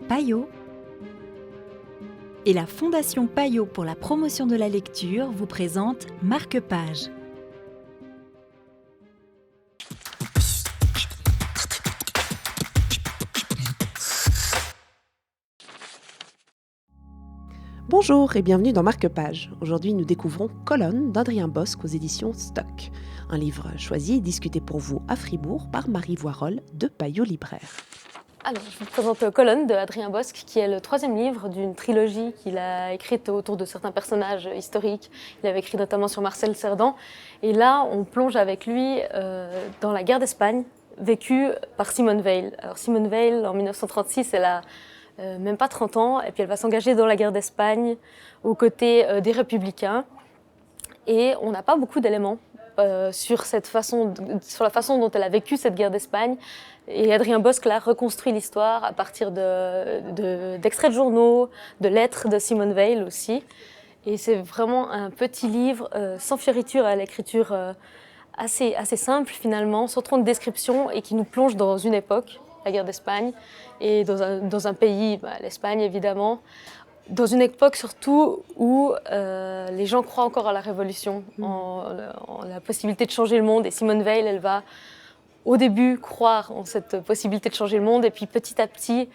Payot et la Fondation Payot pour la promotion de la lecture vous présente Marque-Page. Bonjour et bienvenue dans Marque-Page. Aujourd'hui, nous découvrons Colonne d'Adrien Bosc aux éditions Stock. Un livre choisi et discuté pour vous à Fribourg par Marie Voirol de Payot Libraire. Alors, je vous présente Colonne de Adrien Bosc, qui est le troisième livre d'une trilogie qu'il a écrite autour de certains personnages historiques. Il avait écrit notamment sur Marcel Cerdan. Et là, on plonge avec lui dans la guerre d'Espagne, vécue par Simone Veil. Alors, Simone Veil, en 1936, elle a même pas 30 ans, et puis elle va s'engager dans la guerre d'Espagne aux côtés des républicains. Et on n'a pas beaucoup d'éléments sur la façon dont elle a vécu cette guerre d'Espagne. Et Adrien Bosc là reconstruit l'histoire à partir d'extraits de journaux, de lettres de Simone Veil aussi. Et c'est vraiment un petit livre sans fioriture, à l'écriture assez simple finalement, sans trop de description, et qui nous plonge dans une époque, la guerre d'Espagne, et dans un pays, l'Espagne évidemment, dans une époque surtout où les gens croient encore à la révolution, en la possibilité de changer le monde. Et Simone Veil, elle va au début croire en cette possibilité de changer le monde, et puis petit à petit,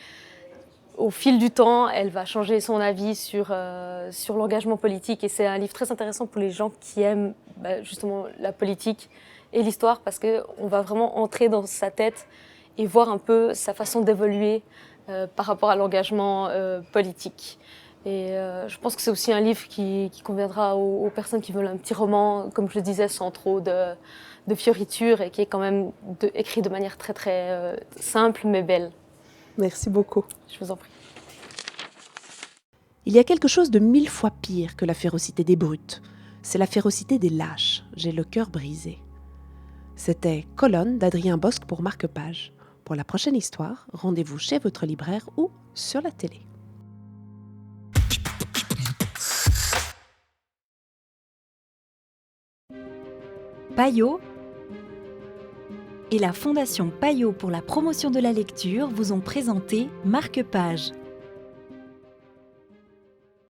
au fil du temps, elle va changer son avis sur l'engagement politique. Et c'est un livre très intéressant pour les gens qui aiment justement la politique et l'histoire, parce qu'on va vraiment entrer dans sa tête et voir un peu sa façon d'évoluer par rapport à l'engagement politique. Et je pense que c'est aussi un livre qui conviendra aux personnes qui veulent un petit roman, comme je le disais, sans trop de fioritures, et qui est quand même écrit de manière très simple mais belle. Merci beaucoup. Je vous en prie. Il y a quelque chose de 1000 fois pire que la férocité des brutes. C'est la férocité des lâches. J'ai le cœur brisé. C'était Colonne d'Adrien Bosc pour Marque-Page. Pour la prochaine histoire, rendez-vous chez votre libraire ou sur la télé. Payot et la Fondation Payot pour la promotion de la lecture vous ont présenté Marque-Page.